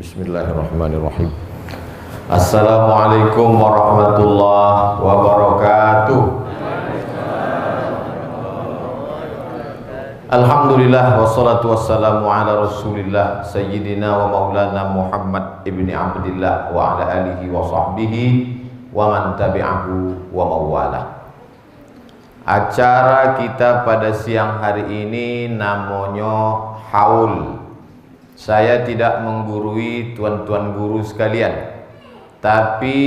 Bismillahirrahmanirrahim. Assalamualaikum warahmatullahi wabarakatuh. Alhamdulillah wassalatu wassalamu ala rasulillah sayyidina wa maulana Muhammad ibni Abdillah wa ala alihi wa sahbihi wa man tabi'ahu wa mawala. Acara kita pada siang hari ini namanya haul. Saya tidak menggurui tuan-tuan guru sekalian, tapi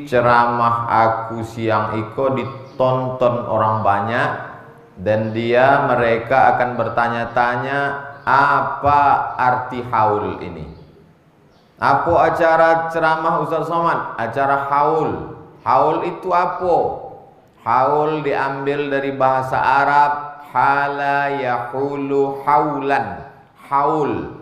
ceramah aku siang itu ditonton orang banyak, dan mereka akan bertanya-tanya apa arti haul ini. Apa acara ceramah Ustaz Somad? Acara haul. Haul itu apa? Haul diambil dari bahasa Arab hala yahulu haulan. Haul.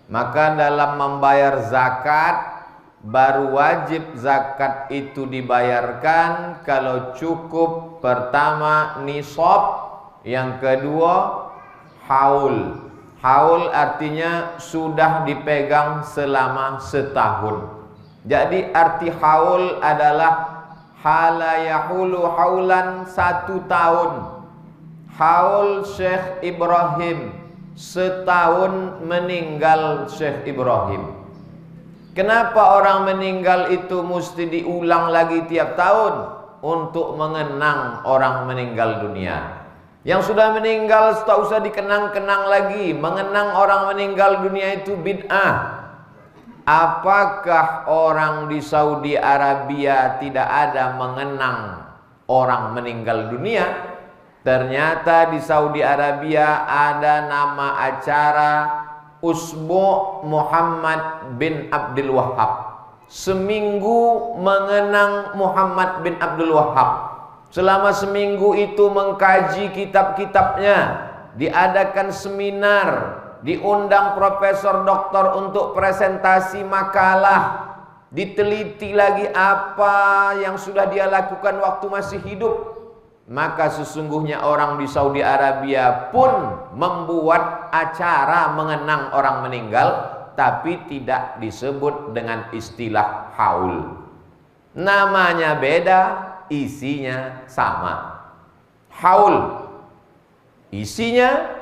Maka dalam membayar zakat, baru wajib zakat itu dibayarkan kalau cukup pertama nisab, yang kedua haul. Haul artinya sudah dipegang selama setahun. Jadi arti haul adalah hala yahulu haulan, 1 tahun. Haul Syekh Ibrahim, setahun meninggal Syekh Ibrahim. Kenapa orang meninggal itu mesti diulang lagi tiap tahun? Untuk mengenang orang meninggal dunia. Yang sudah meninggal tak usah dikenang-kenang lagi. Mengenang orang meninggal dunia itu bid'ah. Apakah orang di Saudi Arabia tidak ada mengenang orang meninggal dunia? Ternyata di Saudi Arabia ada nama acara Usbu' Muhammad bin Abdul Wahhab. Seminggu mengenang Muhammad bin Abdul Wahhab. Selama seminggu itu mengkaji kitab-kitabnya, diadakan seminar, diundang profesor doktor untuk presentasi makalah, diteliti lagi apa yang sudah dia lakukan waktu masih hidup. Maka sesungguhnya orang di Saudi Arabia pun membuat acara mengenang orang meninggal, tapi tidak disebut dengan istilah haul. Namanya beda, isinya sama. Haul isinya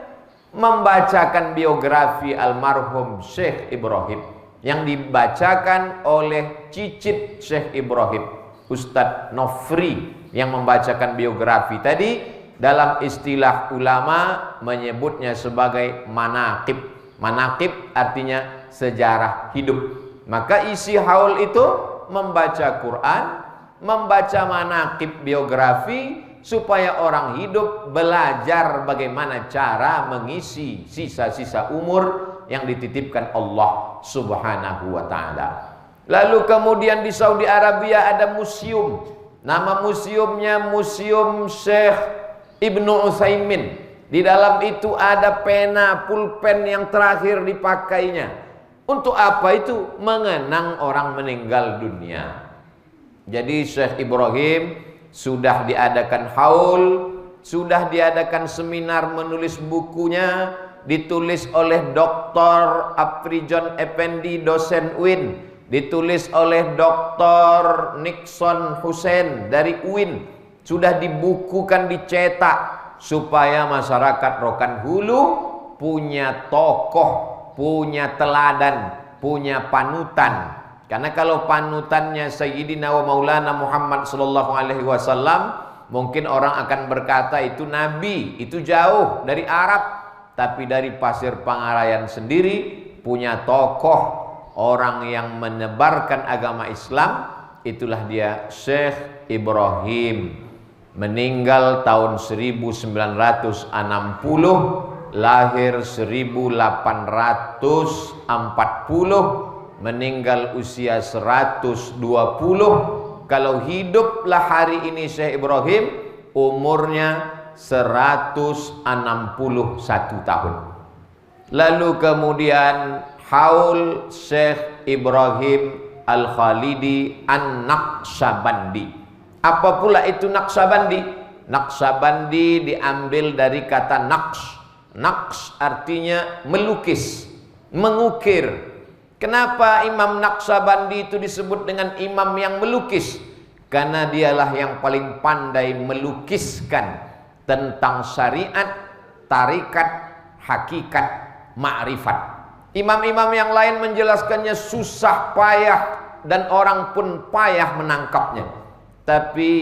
membacakan biografi almarhum Syekh Ibrahim yang dibacakan oleh cicit Syekh Ibrahim, Ustadz Nofri, yang membacakan biografi tadi. Dalam istilah ulama menyebutnya sebagai manaqib. Manaqib artinya sejarah hidup. Maka isi haul itu membaca Quran, membaca manaqib biografi, supaya orang hidup belajar bagaimana cara mengisi sisa-sisa umur yang dititipkan Allah Subhanahu wa ta'ala. Lalu kemudian di Saudi Arabia ada museum. Nama museumnya Museum Syekh Ibnu Utsaimin. Di dalam itu ada pena, pulpen yang terakhir dipakainya. Untuk apa itu? Mengenang orang meninggal dunia. Jadi Syekh Ibrahim sudah diadakan haul, sudah diadakan seminar menulis bukunya, ditulis oleh Dr. Afrijon Effendi, dosen UIN. Ditulis oleh Dr. Nixon Hussein dari UIN. Sudah dibukukan, dicetak, supaya masyarakat Rokan Hulu punya tokoh, punya teladan, punya panutan. Karena kalau panutannya Sayyidina wa Maulana Muhammad sallallahu alaihi wasallam, mungkin orang akan berkata itu nabi, itu jauh dari Arab. Tapi dari Pasir Pangarayan sendiri punya tokoh, orang yang menebarkan agama Islam, itulah dia Syekh Ibrahim. Meninggal tahun 1960, lahir 1840, meninggal usia 120. Kalau hiduplah hari ini Syekh Ibrahim, umurnya 161 tahun. Lalu kemudian haul Syekh Ibrahim Al-Khalidi An-Naqsyabandi. Apa pula itu Naqsyabandi? Naqsyabandi diambil dari kata naqsh. Naqsh artinya melukis, mengukir. Kenapa Imam Naqsyabandi itu disebut dengan imam yang melukis? Karena dialah yang paling pandai melukiskan tentang syariat, tarikat, hakikat, ma'rifat. Imam-imam yang lain menjelaskannya susah payah dan orang pun payah menangkapnya. Tapi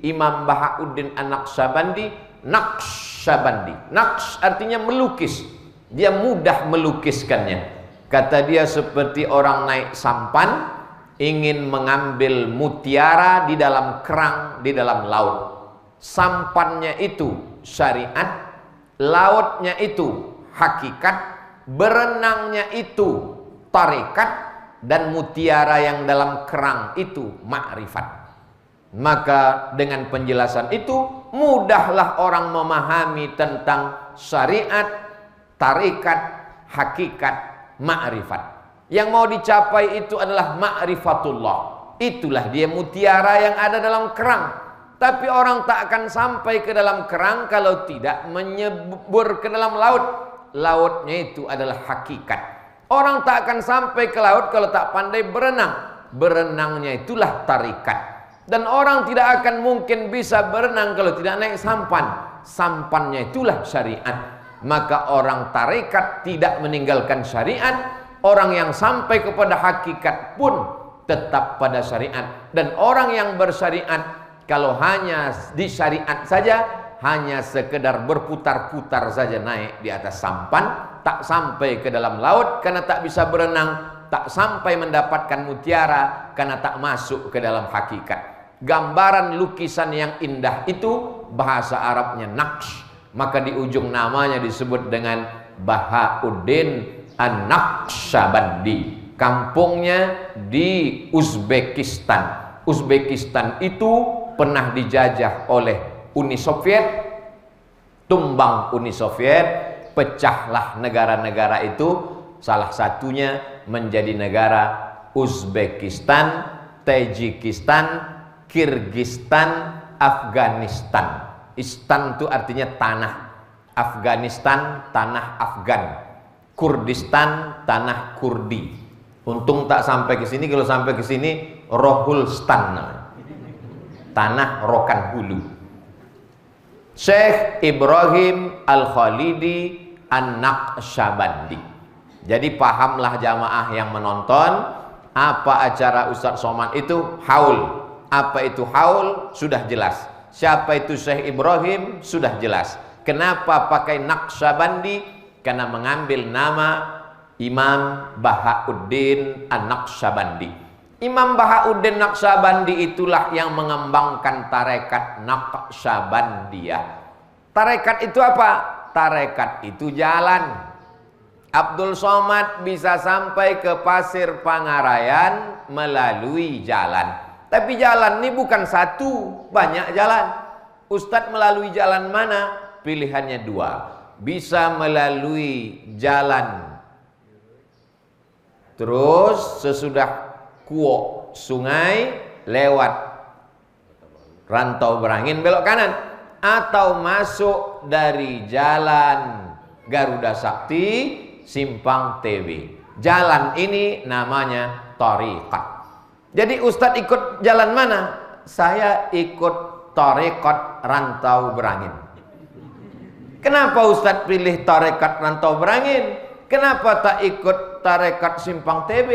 Imam Bahauddin An-Naqsyabandi, Naqsyabandi. Naqsh artinya melukis. Dia mudah melukiskannya. Kata dia seperti orang naik sampan ingin mengambil mutiara di dalam kerang di dalam laut. Sampannya itu syariat, lautnya itu hakikat, berenangnya itu tarekat, dan mutiara yang dalam kerang itu ma'rifat. Maka dengan penjelasan itu mudahlah orang memahami tentang syariat, tarekat, hakikat, ma'rifat. Yang mau dicapai itu adalah ma'rifatullah. Itulah dia mutiara yang ada dalam kerang. Tapi orang tak akan sampai ke dalam kerang kalau tidak menyebur ke dalam laut. Lautnya itu adalah hakikat. Orang tak akan sampai ke laut kalau tak pandai berenang. Berenangnya itulah tarikat. Dan orang tidak akan mungkin bisa berenang kalau tidak naik sampan. Sampannya itulah syariat. Maka orang tarikat tidak meninggalkan syariat. Orang yang sampai kepada hakikat pun tetap pada syariat. Dan orang yang bersyariat, kalau hanya di syariat saja, hanya sekedar berputar-putar saja naik di atas sampan, tak sampai ke dalam laut karena tak bisa berenang, tak sampai mendapatkan mutiara karena tak masuk ke dalam hakikat. Gambaran lukisan yang indah itu bahasa Arabnya naqsh. Maka di ujung namanya disebut dengan Bahauddin An-Naqsyabandi. Kampungnya di Uzbekistan. Uzbekistan itu pernah dijajah oleh Uni Soviet. Tumbang Uni Soviet, pecahlah negara-negara itu. Salah satunya menjadi negara Uzbekistan, Tajikistan, Kirgistan, Afghanistan. Istan itu artinya tanah. Afghanistan, tanah Afgan. Kurdistan, tanah Kurdi. Untung tak sampai ke sini. Kalau sampai ke sini Rohulstan, tanah Rokan Hulu. Syekh Ibrahim Al-Khalidi An-Naqsyabandi. Jadi pahamlah jamaah yang menonton apa acara Ustadz Somad itu haul. Apa itu haul sudah jelas. Siapa itu Syekh Ibrahim sudah jelas. Kenapa pakai Naqsyabandi? Karena mengambil nama Imam Bahauddin An-Naqsyabandi. Imam Bahauddin Naqsyabandi itulah yang mengembangkan tarekat Naqsyabandiyah. Tarekat itu apa? Tarekat itu jalan. Abdul Somad bisa sampai ke Pasir Pangarayan melalui jalan. Tapi jalan ini bukan satu, banyak jalan. Ustadz melalui jalan mana? Pilihannya dua. Bisa melalui jalan terus sesudah Kuok sungai lewat Rantau Berangin belok kanan, atau masuk dari jalan Garuda Sakti Simpang TB. Jalan ini namanya tariqat. Jadi Ustadz ikut jalan mana? Saya ikut tariqat Rantau Berangin. Kenapa Ustadz pilih tarekat Rantau Berangin? Kenapa tak ikut tarekat Simpang TB?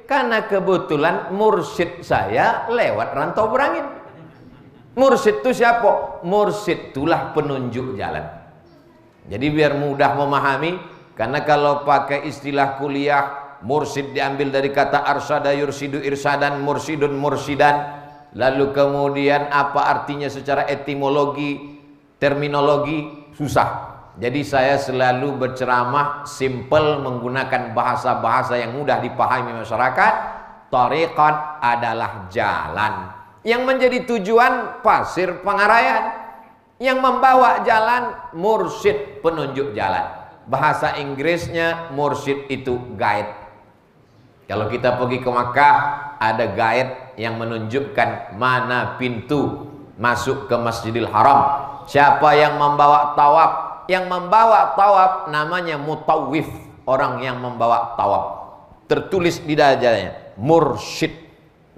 Karena kebetulan mursyid saya lewat Rantau Berangin. Mursyid itu siapa? Mursyid itulah penunjuk jalan. Jadi biar mudah memahami, karena kalau pakai istilah kuliah, mursyid diambil dari kata arsyada yursidu irsadan, mursyidun mursidan. Lalu kemudian apa artinya secara etimologi, terminologi, susah. Jadi saya selalu berceramah simple, menggunakan bahasa-bahasa yang mudah dipahami masyarakat. Tariqat adalah jalan. Yang menjadi tujuan Pasir Pangarayan. Yang membawa jalan mursyid, penunjuk jalan. Bahasa Inggrisnya mursyid itu guide. Kalau kita pergi ke Makkah, ada guide yang menunjukkan mana pintu masuk ke Masjidil Haram. Siapa yang membawa tawaf? Yang membawa tawaf namanya mutawif, orang yang membawa tawaf. tertulis di dadanya mursyid.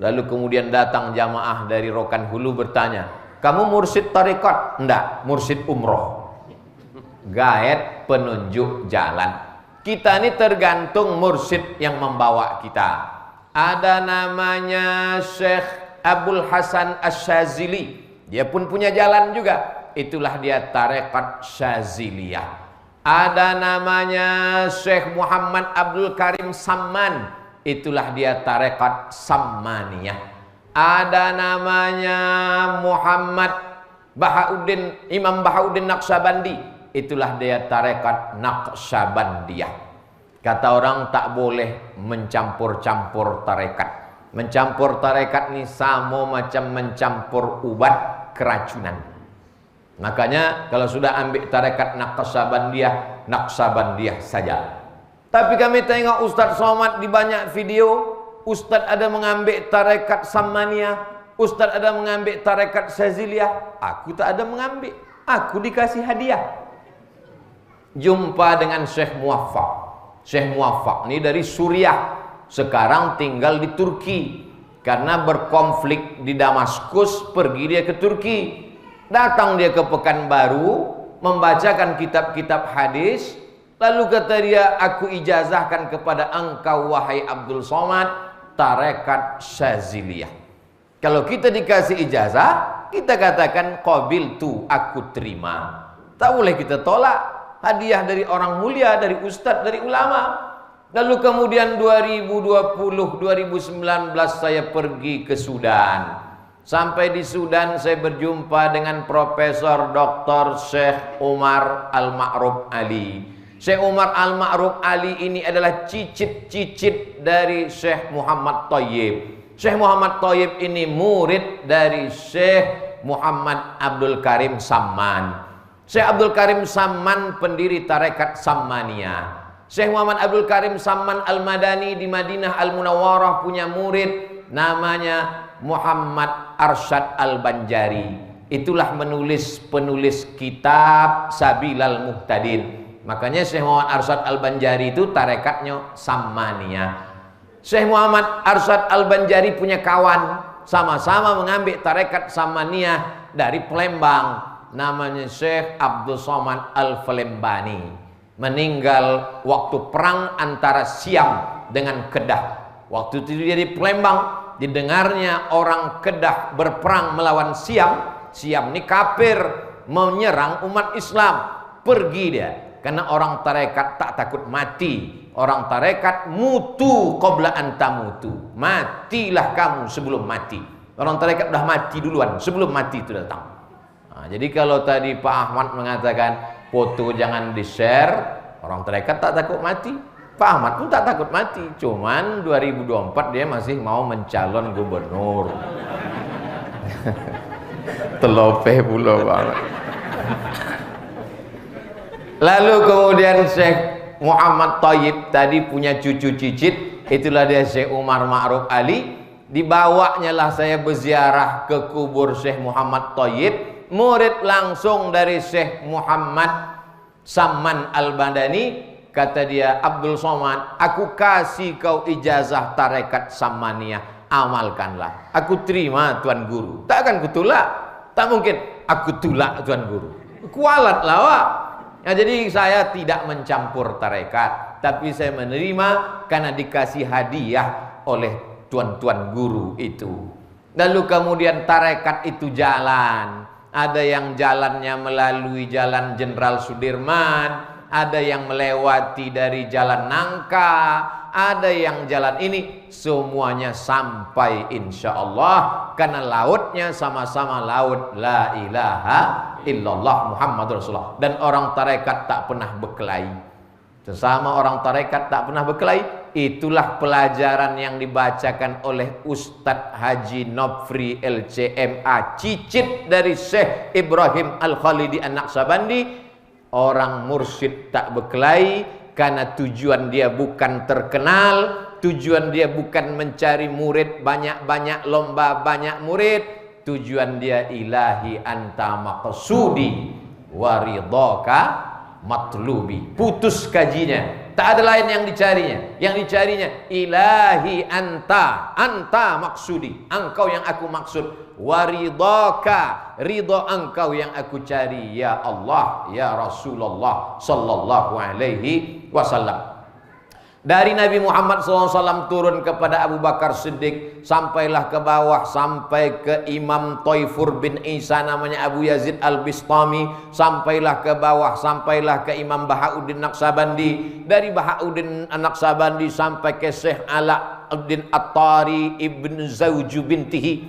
Lalu kemudian datang jamaah dari Rokan Hulu bertanya, kamu mursyid tarekat? Enggak, mursyid umroh, guide, penunjuk jalan. Kita ini tergantung mursyid yang membawa kita. Ada namanya Syekh Abdul Hasan Asy-Syadzili, dia pun punya jalan juga, itulah dia tarekat Syadziliyah. Ada namanya Syekh Muhammad Abdul Karim Samman, itulah dia tarekat Sammaniyah. Ada namanya Muhammad Bahauddin, Imam Bahauddin Naqsyabandi, itulah dia tarekat Naqsyabandiyah. Kata orang tak boleh mencampur-campur tarekat. Mencampur tarekat ini sama macam mencampur obat keracunan. Makanya kalau sudah ambil tarekat Naqsyabandiyah, Naqsyabandiyah saja. Tapi kami tengok Ustadz Somad di banyak video, Ustadz ada mengambil tarekat Sammaniyah, Ustadz ada mengambil tarekat Syadziliyah. Aku tak ada mengambil, aku dikasih hadiah. Jumpa dengan Syekh Muwaffaq. Syekh Muwaffaq ini dari Suriah, sekarang tinggal di Turki. Karena berkonflik di Damaskus, pergi dia ke Turki. Datang dia ke Pekanbaru, membacakan kitab-kitab hadis. Lalu kata dia, aku ijazahkan kepada engkau wahai Abdul Somad tarekat Syadziliyah. Kalau kita dikasih ijazah, kita katakan qabiltu, aku terima. Tak boleh kita tolak. Hadiah dari orang mulia, dari ustadz, dari ulama. Lalu kemudian 2020-2019 saya pergi ke Sudan. Sampai di Sudan saya berjumpa dengan Profesor Dr. Syekh Umar Al-Ma'ruf Ali. Syekh Umar Al-Ma'ruf Ali ini adalah cicit-cicit dari Syekh Muhammad Thayyib. Syekh Muhammad Thayyib ini murid dari Syekh Muhammad Abdul Karim Samman. Syekh Abdul Karim Samman pendiri tarekat Sammaniyah. Syekh Muhammad Abdul Karim Samman Al-Madani di Madinah Al-Munawwarah punya murid namanya Muhammad Arsyad Al-Banjari. Itulah penulis kitab Sabilal Muhtadin. Makanya Syekh Muhammad Arsyad Al-Banjari itu tarekatnya Sammaniyah. Syekh Muhammad Arsyad Al-Banjari punya kawan, sama-sama mengambil tarekat Sammaniyah dari Palembang. Namanya Syekh Abdul Somad Al-Falembani. Meninggal waktu perang antara Siam dengan Kedah. Waktu itu dia di Palembang, didengarnya orang Kedah berperang melawan Siam. Siam ini kafir, menyerang umat Islam. Pergi dia, karena orang tarekat tak takut mati. Orang tarekat mutu qabla anta mutu, matilah kamu sebelum mati. Orang tarekat sudah mati duluan, sebelum mati itu datang. Nah, jadi kalau tadi Pak Ahmad mengatakan foto jangan di-share, orang tarekat tak takut mati. Pak Ahmad pun tak takut mati, cuman 2024 dia masih mau mencalon gubernur. Telopeh pula banget. Lalu kemudian Syekh Muhammad Thayyib tadi punya cucu cicit, itulah dia Syekh Umar Ma'ruf Ali. Dibawanya lah saya berziarah ke kubur Syekh Muhammad Thayyib, murid langsung dari Syekh Muhammad Samman Al-Bandani. Kata dia, Abdul Somad, aku kasih kau ijazah tarekat Sammaniyah, amalkanlah. Aku terima Tuan Guru. Tak akan kutolak, tak mungkin aku tolak Tuan Guru. Kualat lah wak. Nah, jadi saya tidak mencampur tarekat, tapi saya menerima karena dikasih hadiah oleh tuan-tuan guru itu. Lalu kemudian tarekat itu jalan. Ada yang jalannya melalui Jalan Jenderal Sudirman, ada yang melewati dari Jalan Nangka, ada yang jalan ini, semuanya sampai insya Allah, karena lautnya sama-sama laut la ilaha illallah Muhammad Rasulullah. Dan orang tarekat tak pernah berkelahi. Sesama orang tarekat tak pernah berkelahi. Itulah pelajaran yang dibacakan oleh Ustadz Haji Nofri LCMA, cicit dari Syekh Ibrahim Al-Khalidi An-Naqsyabandi. Orang mursyid tak berkelahi karena tujuan dia bukan terkenal, tujuan dia bukan mencari murid banyak-banyak, lomba banyak murid. Tujuan dia ilahi anta maqsudi waridhaka matlubi. Putus kajinya, Tak ada lain yang dicarinya. Yang dicarinya ilahi anta maksudi, engkau yang aku maksud. Waridhaka, ridho engkau yang aku cari, ya Allah, ya Rasulullah sallallahu alaihi wasallam. Dari Nabi Muhammad SAW turun kepada Abu Bakar Siddiq, sampailah ke bawah, sampai ke Imam Taifur bin Isa namanya Abu Yazid Al-Bistami, sampailah ke bawah, sampailah ke Imam Bahauddin Naqsabandi, dari Bahauddin Naqsabandi sampai ke Syekh Alauddin At-Tari Ibn Zawju bintihi.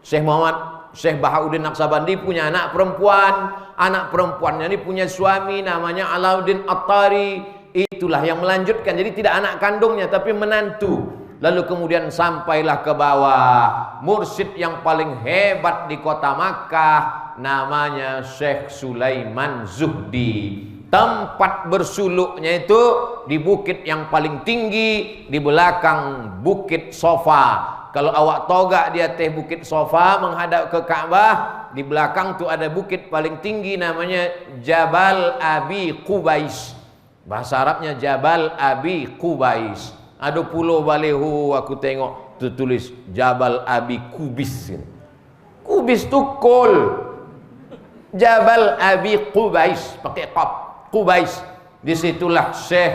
Syekh Bahauddin Naqsabandi punya anak perempuannya ini punya suami namanya Alauddin At-Tari. Itulah yang melanjutkan, jadi tidak anak kandungnya tapi menantu. Lalu kemudian sampailah ke bawah, mursyid yang paling hebat di kota Makkah namanya Syekh Sulaiman Zuhdi. Tempat bersuluknya itu di bukit yang paling tinggi, di belakang Bukit Sofa. Kalau awak togak dia teh Bukit Sofa menghadap ke Ka'bah, di belakang tuh ada bukit paling tinggi namanya Jabal Abi Qubais. Bahasa Arabnya Jabal Abi Qubais. Ada pulau balehu aku tengok tertulis Jabal Abi Kubis. Kubis tu kol. Jabal Abi Qubais pakai qaf. Qubais. Disitulah Syekh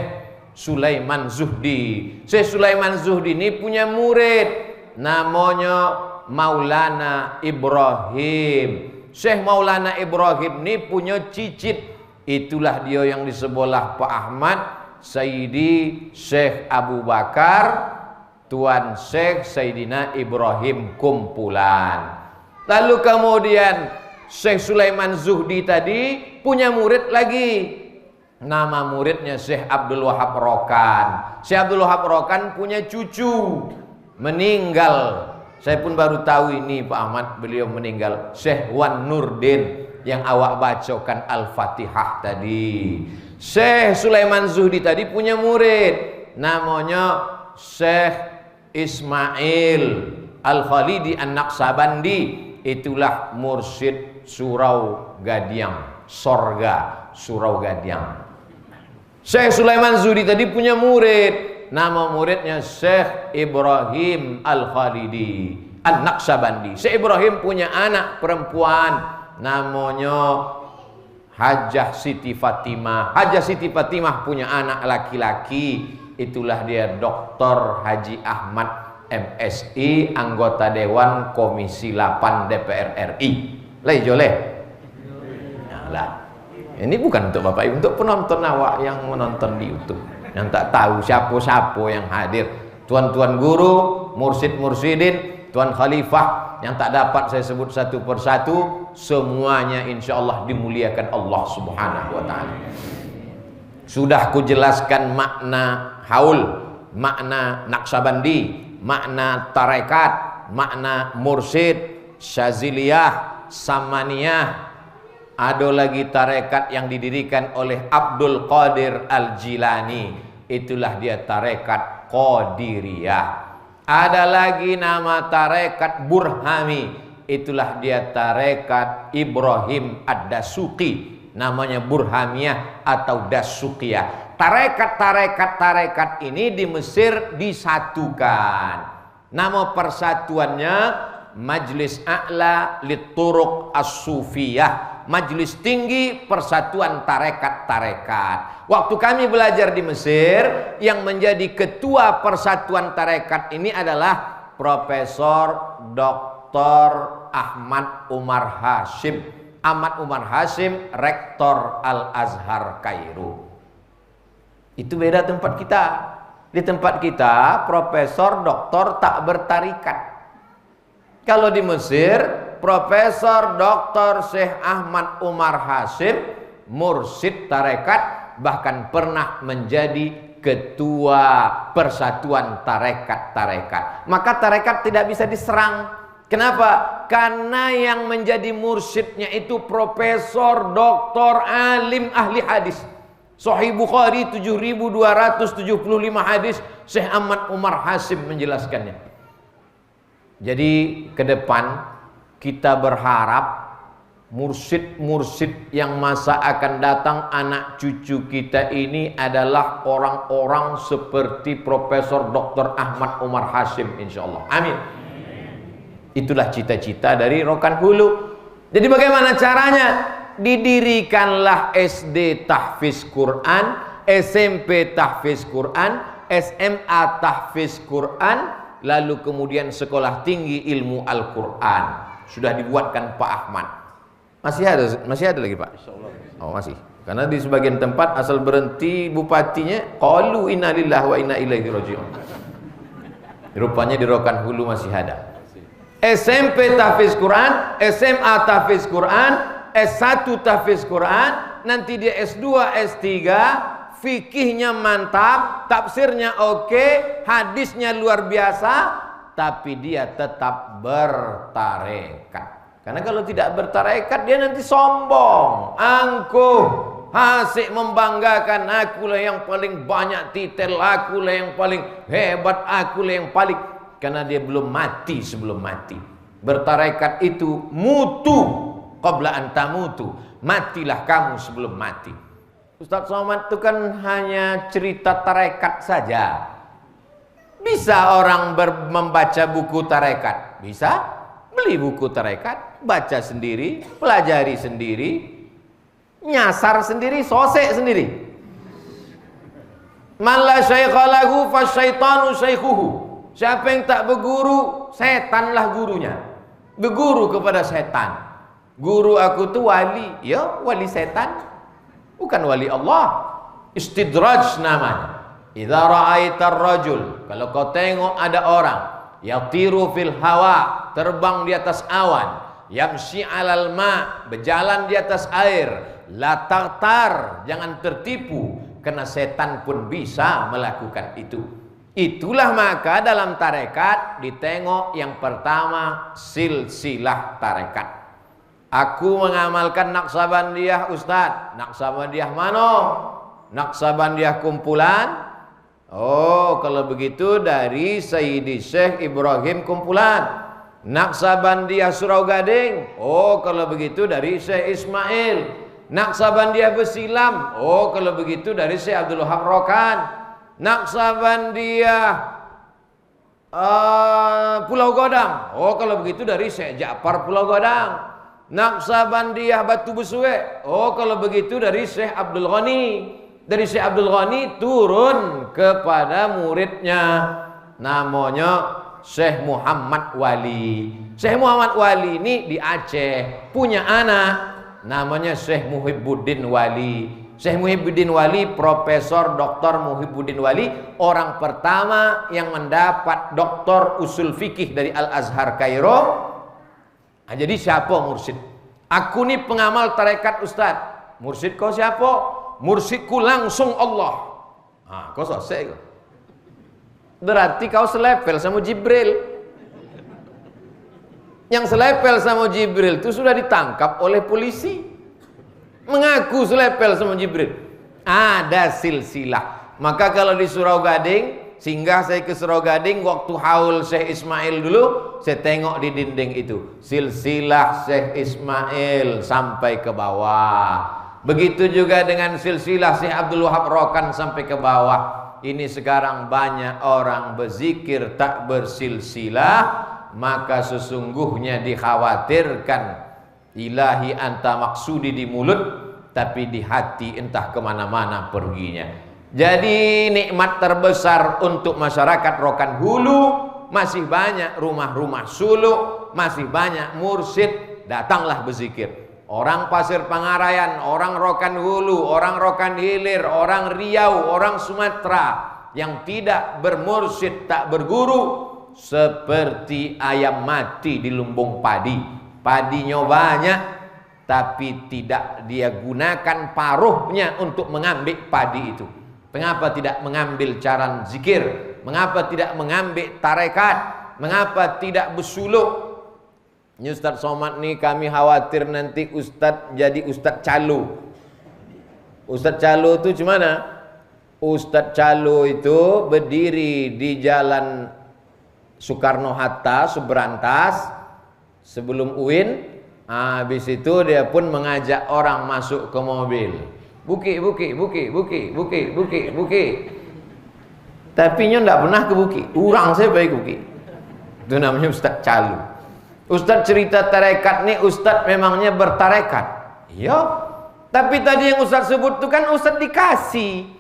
Sulaiman Zuhdi. Syekh Sulaiman Zuhdi ini punya murid namanya Maulana Ibrahim. Syekh Maulana Ibrahim ini punya cicit. Itulah dia yang di sebelah Pak Ahmad, Sayyidi Syekh Abu Bakar, Tuan Syekh Sayyidina Ibrahim kumpulan. Lalu kemudian Syekh Sulaiman Zuhdi tadi punya murid lagi. Nama muridnya Syekh Abdul Wahab Rokan. Syekh Abdul Wahab Rokan punya cucu, meninggal. Saya pun baru tahu ini Pak Ahmad, beliau meninggal. Syekh Wan Nurdin yang awak bacakan Al-Fatihah tadi. Syekh Sulaiman Zuhdi tadi punya murid namanya Syekh Ismail Al-Khalidi An-Naqsabandi. Itulah mursyid Surau Gadiang, Sorga Surau Gadiang. Syekh Sulaiman Zuhdi tadi punya murid, nama muridnya Syekh Ibrahim Al-Khalidi An-Naqsabandi. Syekh Ibrahim punya anak perempuan namanya Hajah Siti Fatimah. Hajah Siti Fatimah punya anak laki-laki, itulah dia Dr. Haji Ahmad MSI, anggota Dewan Komisi 8 DPR RI. Lai joleh. Nah, ini bukan untuk Bapak Ibu, untuk penonton awak yang menonton di YouTube, yang tak tahu siapa-siapa yang hadir. Tuan-tuan guru, mursyid-mursyidin, Tuan Khalifah yang tak dapat saya sebut satu persatu, semuanya insya Allah dimuliakan Allah Subhanahu wa ta'ala. Sudah ku jelaskan makna haul, makna Naqsabandi, makna tarekat, makna mursyid, syaziliyah, samaniyah. Ada lagi tarekat yang didirikan oleh Abdul Qadir Al-Jilani, itulah dia tarekat Qadiriyah. Ada lagi nama tarekat Burhami, itulah dia tarekat Ibrahim Ad-Dasuqi, namanya Burhamiyah atau Dasukiyah. Tarekat ini di Mesir disatukan. Nama persatuannya Majlis A'la Lituruq As-Sufiyah, Majlis Tinggi Persatuan Tarekat-Tarekat. Waktu kami belajar di Mesir, yang menjadi ketua persatuan tarekat ini adalah Profesor Dr. Ahmad Umar Hashim. Ahmad Umar Hashim, Rektor Al-Azhar Kairo. Itu beda tempat kita. Di tempat kita, Profesor Doktor tak bertarikat. Kalau di Mesir, Profesor Dr. Syekh Ahmad Umar Hashim, mursyid tarekat, bahkan pernah menjadi ketua persatuan tarekat-tarekat. Maka tarekat tidak bisa diserang. Kenapa? Karena yang menjadi mursyidnya itu profesor, doktor, alim, ahli hadis. Sahih Bukhari 7275 hadis, Syekh Ahmad Umar Hashim menjelaskannya. Jadi ke depan kita berharap Mursyid-mursyid yang masa akan datang, anak cucu kita ini adalah orang-orang seperti Profesor Dr. Ahmad Umar Hashim, insyaallah. Amin. Itulah cita-cita dari Rokan Hulu. Jadi bagaimana caranya? Didirikanlah SD tahfiz Quran, SMP tahfiz Quran, SMA tahfiz Quran, lalu kemudian sekolah tinggi ilmu Al-Quran. Sudah dibuatkan Pak Ahmad. Masih ada lagi Pak? Oh masih. Karena di sebagian tempat asal berhenti bupatinya qalu inna lillahi wa inna ilaihi raji'un. Rupanya di Rokan Hulu masih ada. SMP tahfiz Quran, SMA tahfiz Quran, S1 tahfiz Quran, nanti dia S2, S3, fikihnya mantap, tafsirnya oke, hadisnya luar biasa, tapi dia tetap bertarekat. Karena kalau tidak bertarekat dia nanti sombong, angkuh, asik membanggakan, akulah yang paling banyak titel, akulah yang paling hebat, akulah yang paling, karena dia belum mati sebelum mati. Bertarekat itu mutu qabla an tamutu, matilah kamu sebelum mati. Ustaz Somad itu kan hanya cerita tarekat saja. Bisa orang membaca buku tarekat? Bisa. Beli buku tarekat, baca sendiri, pelajari sendiri, nyasar sendiri, sosek sendiri. Man la syaikha lahu fasyaitanu syaikhuhu. Siapa yang tak berguru, setanlah gurunya. Berguru kepada setan. Guru aku tuh wali, ya wali setan, bukan wali Allah. Istidraj namanya. Idza ra'aitar rajul, kalau kau tengok ada orang yatiru fil hawa, terbang di atas awan, yamshi alal ma, berjalan di atas air, la tartar, jangan tertipu, karena setan pun bisa melakukan itu. Itulah maka dalam tarekat ditengok yang pertama silsilah tarekat. Aku mengamalkan Naqsabandiyah Ustaz. Naqsabandiyah mana? Naqsabandiyah kumpulan. Oh, kalau begitu dari Sayyidi Syekh Ibrahim kumpulan. Naqsabandiyah Surau Gading. Oh, kalau begitu dari Syekh Ismail. Naqsabandiyah Besilam. Oh, kalau begitu dari Syekh Abdul Wahab Rokan. Naqsabandiyah Pulau Godang. Oh, kalau begitu dari Syekh Ja'far Pulau Godang. Naqsabandiyah Batu Besue. Oh, kalau begitu dari Syekh Abdul Ghani. Dari Syekh Abdul Ghani turun kepada muridnya, namanya Syekh Muhammad Wali. Syekh Muhammad Wali ini di Aceh, punya anak namanya Syekh Muhibbuddin Wali. Syekh Muhibbuddin Wali, Profesor Dr. Muhibbuddin Wali, orang pertama yang mendapat doktor usul fikih dari Al-Azhar Kairo. Nah, jadi siapa mursyid? Aku nih pengamal tarekat Ustaz. Mursyid kau siapa? Mursyidku langsung Allah. Ah, kau selesai kau. Berarti kau selepel sama Jibril. Yang selepel sama Jibril itu sudah ditangkap oleh polisi. Mengaku selepel sama Jibril. Ada silsilah. Maka kalau di Surau Gading, singgah saya ke Surau Gading waktu haul Syekh Ismail dulu, saya tengok di dinding itu silsilah Syekh Ismail sampai ke bawah. Begitu juga dengan silsilah Syekh Abdul Wahab Rokan sampai ke bawah. Ini sekarang banyak orang berzikir tak bersilsilah, maka sesungguhnya dikhawatirkan ilahi anta maksudi di mulut, tapi di hati entah kemana-mana perginya. Jadi nikmat terbesar untuk masyarakat Rokan Hulu, masih banyak rumah-rumah suluk, masih banyak mursyid, datanglah berzikir. Orang Pasir Pangarayan, orang Rokan Hulu, orang Rokan Hilir, orang Riau, orang Sumatera yang tidak bermursyid, tak berguru, seperti ayam mati di lumbung padi. Padinya banyak, tapi tidak dia gunakan paruhnya untuk mengambil padi itu. Mengapa tidak mengambil cara zikir? Mengapa tidak mengambil tarekat? Mengapa tidak bersuluk? Ini Ustaz Somad nih, kami khawatir nanti Ustaz jadi Ustaz Calo. Ustaz Calo itu gimana? Ustaz Calo itu berdiri di jalan Soekarno Hatta, Subrantas, sebelum UIN, Habis itu dia pun mengajak orang masuk ke mobil. Buki. Tapi nyo ndak pernah ke Buki. Urang saya baik Buki. Itu namanya Ustaz Calu. Ustaz cerita tarekat nih, Ustaz memangnya bertarekat. Iya. Tapi tadi yang Ustaz sebut itu kan Ustaz dikasih.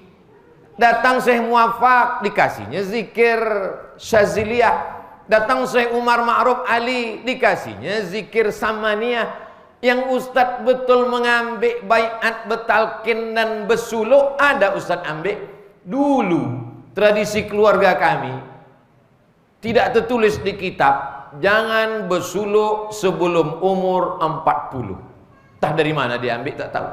Datang Syekh Muwafaq dikasihnya zikir Syaziliyah. Datang Syekh Umar Ma'ruf Ali dikasihnya zikir Samaniyah. Yang Ustaz betul mengambil baiat betalkin dan besuluk, ada Ustaz ambil. Dulu tradisi keluarga kami tidak tertulis di kitab, jangan besuluk sebelum umur 40. Entah dari mana diambil tak tahu.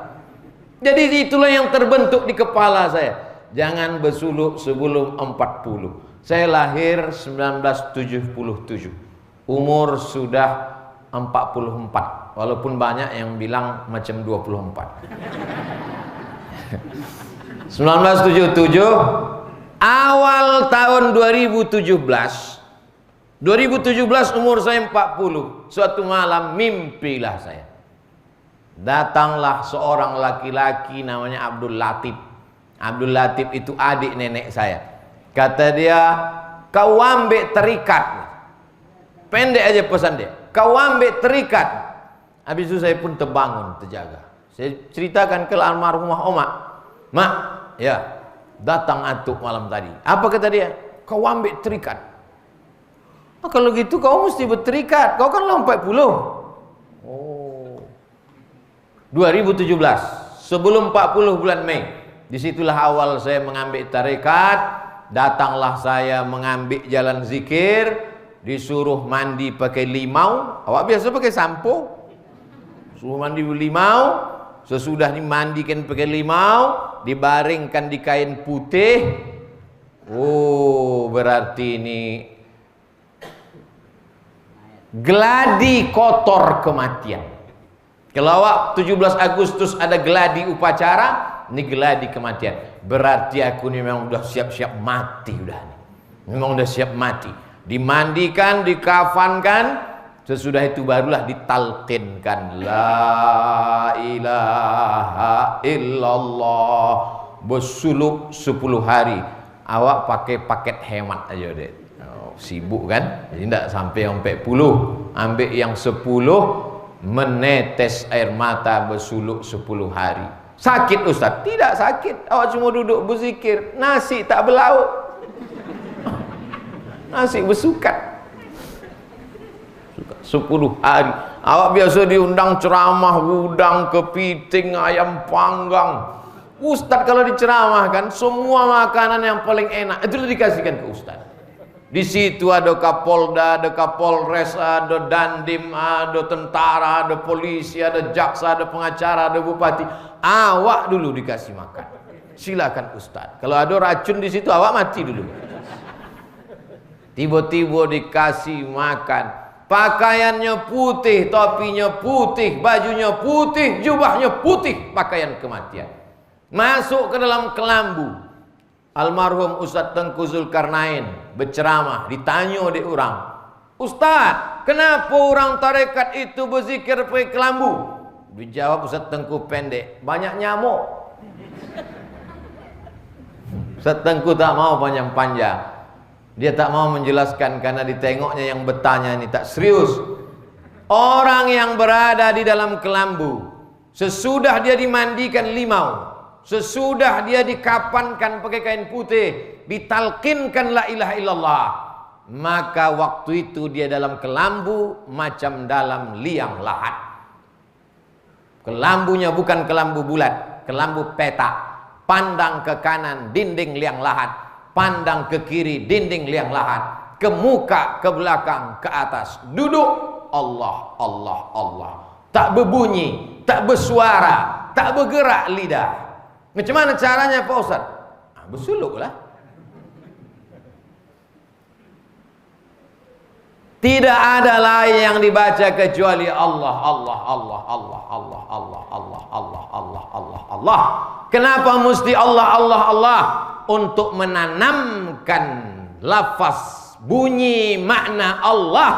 Jadi itulah yang terbentuk di kepala saya. Jangan besuluk sebelum 40. Saya lahir 1977. Umur sudah 44. Walaupun banyak yang bilang macam 24. 1977, awal tahun 2017 umur saya 40. Suatu malam mimpilah saya. Datanglah seorang laki-laki namanya Abdul Latif. Abdul Latif itu adik nenek saya. Kata dia, kau ambil terikat. Pendek aja pesan dia. Kau ambil terikat. Habis itu saya pun terbangun, terjaga. Saya ceritakan ke almarhumah Oma. Mak, ya, datang atuk malam tadi. Apa kata dia? Kau ambil terikat. Oh, kalau gitu kau mesti berterikat. Kau kan 40. Oh. 2017, sebelum 40 bulan Mei. Disitulah awal saya mengambil tarekat. Datanglah saya mengambil jalan zikir. Disuruh mandi pakai limau. Awak biasa pakai sampo. Suruh mandi limau. Sesudah dimandikan pakai limau, dibaringkan di kain putih. Oh, berarti ini gladi kotor kematian. Kalau awak 17 Agustus ada gladi upacara, ini gladi kematian. Berarti aku ini memang udah siap-siap mati udah nih. Memang udah siap mati. Dimandikan, dikafankan, sesudah itu barulah ditalqinkan la ilaha illallah. Bersuluk 10 hari. Awak pakai paket hemat aja deh. Oh, sibuk kan? Jadi tidak sampai 40. Ambil yang 10, menetes air mata bersuluk 10 hari. Sakit Ustaz? Tidak sakit. Awak cuma duduk berzikir. Nasi tak berlauk. Nasi bersukat. 10 hari. Awak biasa diundang ceramah, udang, kepiting, ayam panggang. Ustaz kalau diceramahkan, semua makanan yang paling enak itu dikasihkan ke Ustaz. Di situ ada Kapolda, ada Kapolres, ada Dandim, ada tentara, ada polisi, ada jaksa, ada pengacara, ada bupati. Awak dulu dikasih makan. Silakan Ustaz. Kalau ada racun di situ, awak mati dulu. Tiba-tiba dikasih makan. Pakaiannya putih, topinya putih, bajunya putih, jubahnya putih, pakaian kematian. Masuk ke dalam kelambu. Almarhum Ustaz Tengku Zulkarnain berceramah, ditanya oleh orang, Ustaz, kenapa orang tarekat itu berzikir pakai kelambu? Dijawab Ustaz Tengku pendek, banyak nyamuk. Ustaz Tengku tak mau panjang-panjang. Dia tak mau menjelaskan karena ditengoknya yang bertanya ini tak serius. Orang yang berada di dalam kelambu, sesudah dia dimandikan limau, sesudah dia dikapankan pakai kain putih, ditalkinkan la ilaha illallah, maka waktu itu dia dalam kelambu macam dalam liang lahat. Kelambunya bukan kelambu bulat, kelambu petak. Pandang ke kanan, dinding liang lahat. Pandang ke kiri, dinding liang lahat. Ke muka, ke belakang, ke atas. Duduk, Allah, Allah, Allah. Tak berbunyi, tak bersuara, tak bergerak lidah. Macam mana caranya Pak Ustaz? Bersuluklah. Tidak ada lain yang dibaca kecuali Allah, Allah, Allah, Allah, Allah, Allah, Allah, Allah, Allah, Allah, Allah. Kenapa mesti Allah, Allah, Allah? Untuk menanamkan lafaz bunyi makna Allah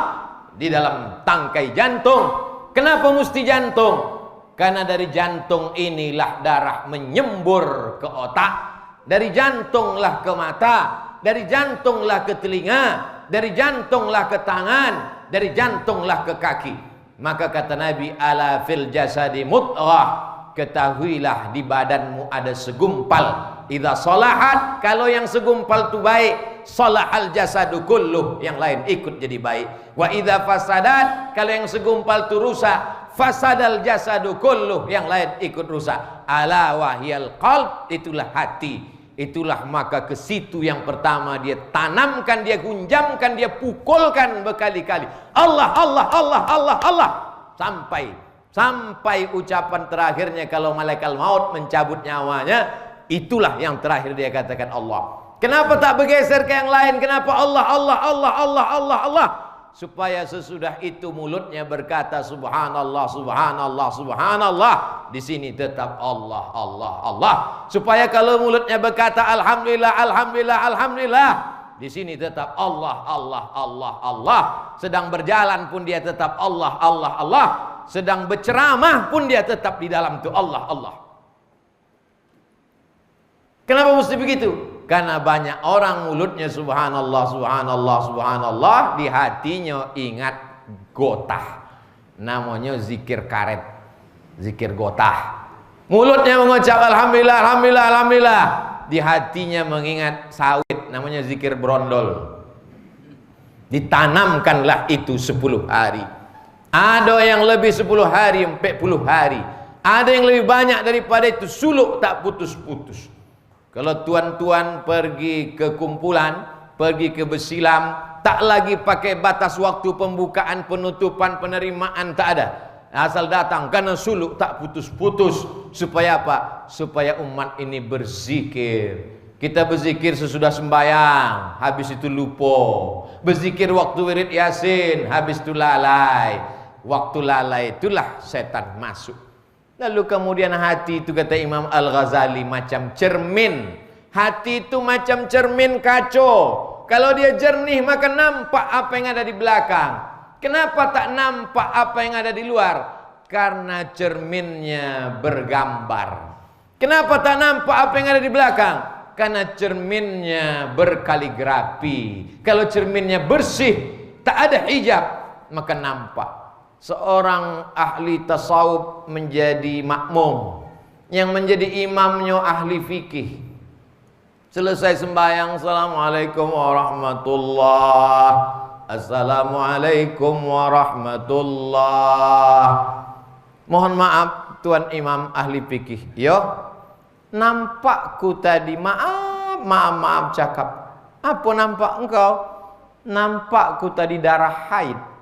di dalam tangkai jantung. Kenapa mesti jantung? Karena dari jantung inilah darah menyembur ke otak, dari jantunglah ke mata, dari jantunglah ke telinga, dari jantunglah ke tangan, dari jantunglah ke kaki. Maka kata Nabi, ala fil jasadi mudghah, ketahuilah di badanmu ada segumpal. Idza salahat, kalau yang segumpal itu baik, salahal jasadu kulluh, yang lain ikut jadi baik. Wa idza fasadat, kalau yang segumpal itu rusak, fasadal jasadu kulluh, yang lain ikut rusak. Ala wahyal qalb, itulah hati. Itulah maka ke situ yang pertama dia tanamkan, dia gunjamkan, dia pukulkan berkali-kali. Allah, Allah, Allah, Allah, Allah, sampai ucapan terakhirnya kalau malaikat maut mencabut nyawanya, itulah yang terakhir dia katakan Allah. Kenapa tak bergeser ke yang lain? Kenapa Allah, Allah, Allah, Allah, Allah, Allah? Supaya sesudah itu mulutnya berkata subhanallah, subhanallah, subhanallah, di sini tetap Allah, Allah, Allah. Supaya kalau mulutnya berkata alhamdulillah, alhamdulillah, alhamdulillah, di sini tetap Allah, Allah, Allah, Allah. Sedang berjalan pun dia tetap Allah, Allah, Allah. Sedang berceramah pun dia tetap di dalam itu Allah, Allah. Kenapa mesti begitu? Karena banyak orang mulutnya subhanallah, subhanallah, subhanallah, di hatinya ingat gotah. Namanya zikir karet, zikir gotah. Mulutnya mengucap alhamdulillah, alhamdulillah, alhamdulillah, di hatinya mengingat sawit, namanya zikir brondol. Ditanamkanlah itu 10 hari. Ada yang lebih 10 hari, 40 hari. Ada yang lebih banyak daripada itu, suluk tak putus-putus. Kalau tuan-tuan pergi ke kumpulan, pergi ke Besilam, tak lagi pakai batas waktu pembukaan, penutupan, penerimaan, tak ada. Asal datang, karena suluk tak putus-putus. Supaya apa? Supaya umat ini berzikir. Kita berzikir sesudah sembahyang, habis itu lupa. Berzikir waktu wirid Yasin, habis itu lalai. Waktu lalai itulah setan masuk. Lalu kemudian hati itu, kata Imam Al-Ghazali, macam cermin. Hati itu macam cermin kaca. Kalau dia jernih maka nampak apa yang ada di belakang. Kenapa tak nampak apa yang ada di luar? Karena cerminnya bergambar. Kenapa tak nampak apa yang ada di belakang? Karena cerminnya berkaligrafi. Kalau cerminnya bersih, tak ada hijab, maka nampak. Seorang ahli tasawuf menjadi makmum, yang menjadi imamnya ahli fikih. Selesai sembahyang, assalamualaikum warahmatullah, assalamualaikum warahmatullah. Mohon maaf tuan imam ahli fikih, yo, nampakku tadi, maaf cakap. Apa nampak engkau? Nampakku tadi darah haid.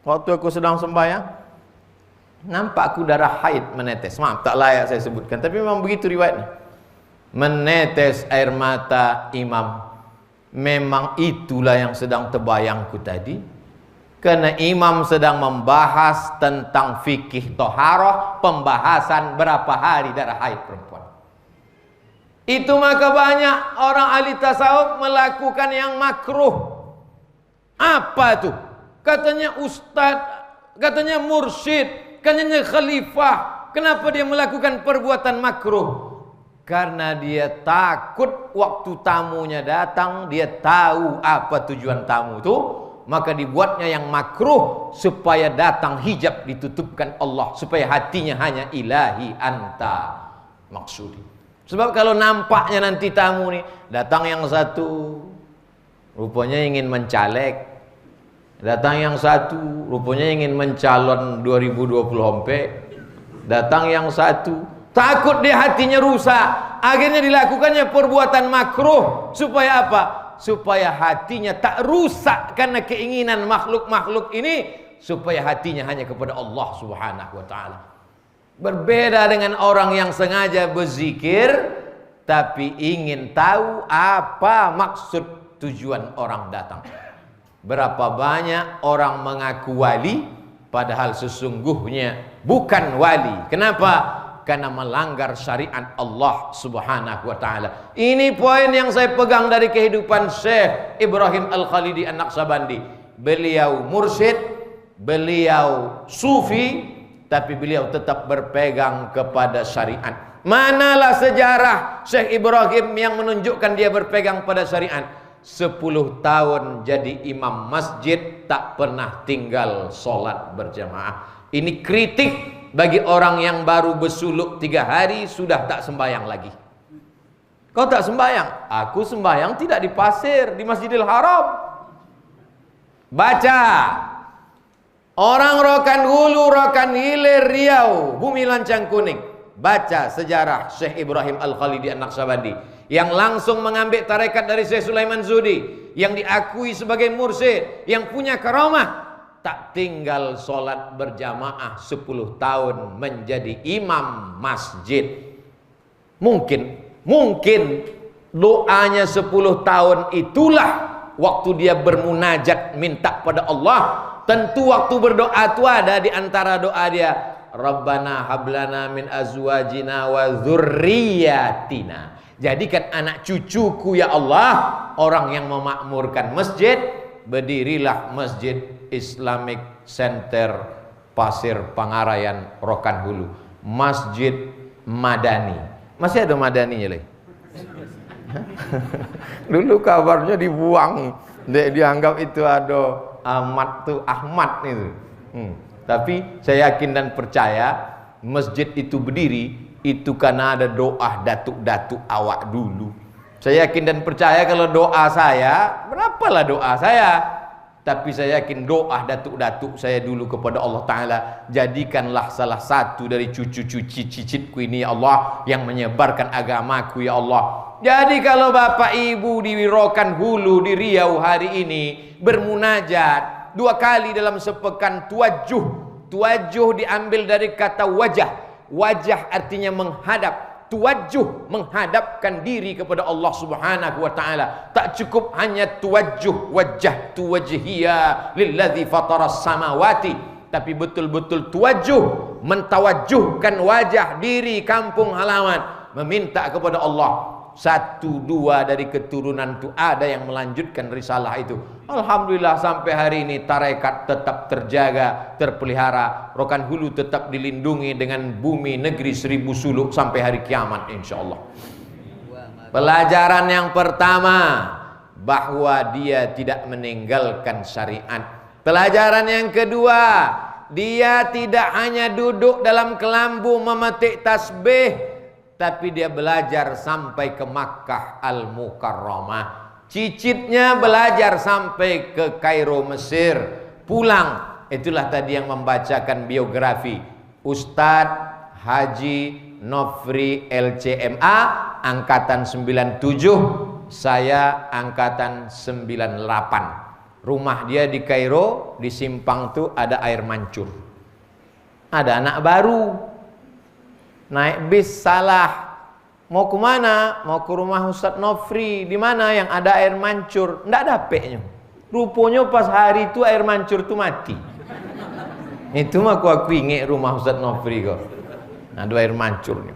Waktu aku sedang sembahyang, nampakku darah haid menetes. Maaf, tak layak saya sebutkan, tapi memang begitu riwayatnya. Menetes air mata imam. Memang itulah yang sedang terbayangku tadi. Karena imam sedang membahas tentang fikih toharoh, pembahasan berapa hari darah haid perempuan. Itu maka banyak orang ahli tasawuf melakukan yang makruh. Apa tuh? Katanya ustadz, katanya mursyid, katanya khalifah. Kenapa dia melakukan perbuatan makruh? Karena dia takut waktu tamunya datang, dia tahu apa tujuan tamu itu, maka dibuatnya yang makruh supaya datang hijab ditutupkan Allah, supaya hatinya hanya ilahi anta maksudi. Sebab kalau nampaknya nanti tamu nih, datang yang satu rupanya ingin mencaleg, datang yang satu rupanya ingin mencalon 2020 hompe, datang yang satu takut dia hatinya rusak, akhirnya dilakukannya perbuatan makruh. Supaya apa? Supaya hatinya tak rusak karena keinginan makhluk-makhluk ini, supaya hatinya hanya kepada Allah Subhanahu wa ta'ala. Berbeda dengan orang yang sengaja berzikir tapi ingin tahu apa maksud tujuan orang datang. Berapa banyak orang mengaku wali padahal sesungguhnya bukan wali. Kenapa? Karena melanggar syariat Allah Subhanahu wa ta'ala. Ini poin yang saya pegang dari kehidupan Syekh Ibrahim Al-Khalidi An-Naqsabandi. Beliau mursyid, beliau sufi, tapi beliau tetap berpegang kepada syariat. Manalah sejarah Syekh Ibrahim yang menunjukkan dia berpegang pada syariat? 10 tahun jadi imam masjid, tak pernah tinggal sholat berjamaah. Ini kritik bagi orang yang baru bersuluk 3 hari sudah tak sembahyang lagi. Kau tak sembahyang? Aku sembahyang tidak di pasir, di Masjidil Haram. Baca. Orang Rokan Hulu, Rokan Hilir, Riau, Bumi Lancang Kuning. Baca sejarah Syekh Ibrahim Al-Khalidi An-Naqsyabandi yang langsung mengambil tarekat dari Syekh Sulaiman Zudi, yang diakui sebagai mursyid, yang punya karamah. Tak tinggal sholat berjamaah 10 tahun menjadi imam masjid. Mungkin doanya 10 tahun itulah waktu dia bermunajat minta pada Allah. Tentu waktu berdoa itu ada di antara doa dia, Rabbana hablana min azwajina wa dzurriyyatina. Jadikan anak cucuku ya Allah orang yang memakmurkan masjid. Berdirilah Masjid Islamic Center Pasir Pangarayan Rokan Hulu, Masjid Madani. Masih ada Madaninya lagi? Dulu kabarnya dibuang, dianggap itu ada Ahmad tuh Ahmad itu. Tapi saya yakin dan percaya masjid itu berdiri itu karena ada doa datuk-datuk awak dulu. Saya yakin dan percaya kalau doa saya, berapalah doa saya, tapi saya yakin doa datuk-datuk saya dulu kepada Allah Ta'ala, jadikanlah salah satu dari cucu-cucu cicitku ini ya Allah, yang menyebarkan agamaku ya Allah. Jadi kalau bapak ibu di Rokan Hulu, di Riau hari ini bermunajat 2 kali dalam sepekan, tuwajuh diambil dari kata wajah artinya menghadap. Tuwajjuh menghadapkan diri kepada Allah Subhanahu wa taala. Tak cukup hanya tuwajjuh, wajjahtu wajhiya lilladzi fataras samawati, tapi betul-betul tuwajjuh, mentawajjuhkan wajah diri kampung halaman, meminta kepada Allah. 1-2 dari keturunan itu ada yang melanjutkan risalah itu. Alhamdulillah sampai hari ini tarekat tetap terjaga, terpelihara. Rokan Hulu tetap dilindungi dengan bumi negeri 1000 suluk sampai hari kiamat insyaallah. Pelajaran yang pertama, bahwa dia tidak meninggalkan syariat. Pelajaran yang kedua, dia tidak hanya duduk dalam kelambu memetik tasbih, tapi dia belajar sampai ke Makkah Al-Mukarramah. Cicitnya belajar sampai ke Kairo Mesir, pulang. Itulah tadi yang membacakan biografi Ustadz Haji Nofri LCMA, angkatan 97, saya angkatan 98. Rumah dia di Kairo, di simpang tuh ada air mancur. Ada anak baru, naik bis salah, mau ke mana? Mau ke rumah Ustadz Nofri. Di mana yang ada air mancur? Nggak dapetnya. Rupanya pas hari itu air mancur itu mati. Itu mah aku ingat rumah Ustadz Nofri kok. Nah, ada air mancurnya.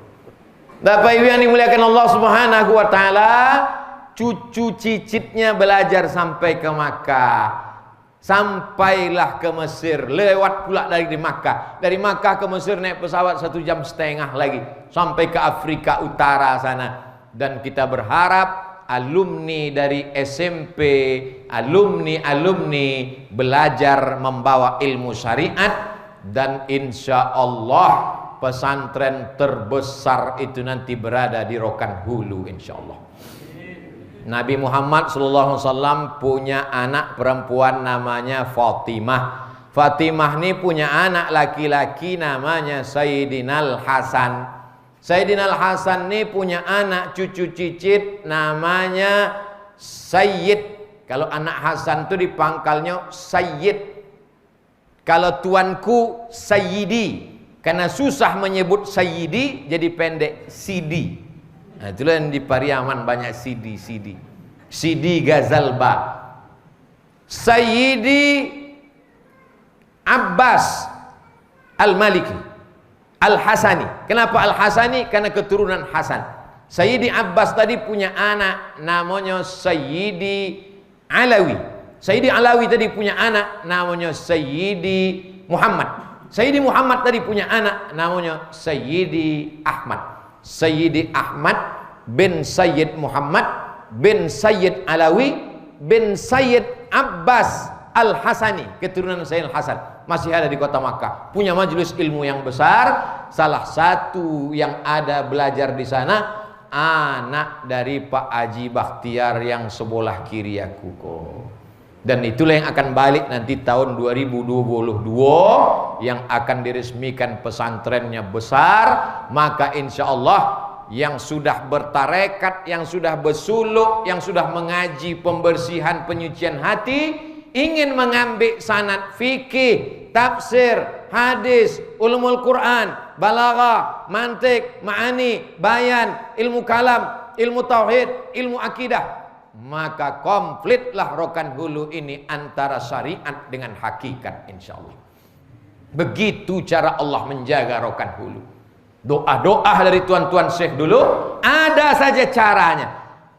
Bapak Ibu yang dimuliakan Allah Subhanahu wa taala, cucu cicitnya belajar sampai ke Makkah. Sampailah ke Mesir, lewat pula dari Makkah. Dari Makkah ke Mesir naik pesawat 1,5 jam lagi, sampai ke Afrika Utara sana. Dan kita berharap alumni dari SMP, alumni belajar membawa ilmu syariat, dan insya Allah pesantren terbesar itu nanti berada di Rokan Hulu insya Allah. Nabi Muhammad SAW punya anak perempuan namanya Fatimah. Fatimah ini punya anak laki-laki namanya Sayyidina Hasan. Sayyidina Hasan ini punya anak cucu cicit namanya Sayyid. Kalau anak Hasan itu dipangkalnya Sayyid. Kalau tuanku Sayyidi. Karena susah menyebut Sayyidi jadi pendek Sidi. Nah, itulah yang di Pariaman banyak Sidi Gazalba. Sayyidi Abbas Al-Maliki Al-Hasani. Kenapa Al-Hasani? Karena keturunan Hasan. Sayyidi Abbas tadi punya anak namanya Sayyidi Alawi. Sayyidi Alawi tadi punya anak namanya Sayyidi Muhammad. Sayyidi Muhammad tadi punya anak namanya Sayyidi Ahmad. Sayyidi Ahmad bin Sayyid Muhammad bin Sayyid Alawi bin Sayyid Abbas Al-Hasani, keturunan Sayyid Hasan, masih ada di kota Makkah. Punya majelis ilmu yang besar. Salah satu yang ada belajar di sana anak dari Pak Haji Bakhtiar yang sebelah kiri aku kok. Dan itulah yang akan balik nanti tahun 2022, yang akan diresmikan pesantrennya besar. Maka insya Allah yang sudah bertarekat, yang sudah bersuluk, yang sudah mengaji pembersihan penyucian hati, ingin mengambil sanad fikih, tafsir, hadis, ulumul Quran, balaghah, mantik, ma'ani, bayan, ilmu kalam, ilmu tauhid, ilmu akidah, maka komplitlah Rokan Hulu ini antara syariat dengan hakikat insyaallah. Begitu cara Allah menjaga Rokan Hulu. Doa-doa dari tuan-tuan syekh dulu ada saja caranya,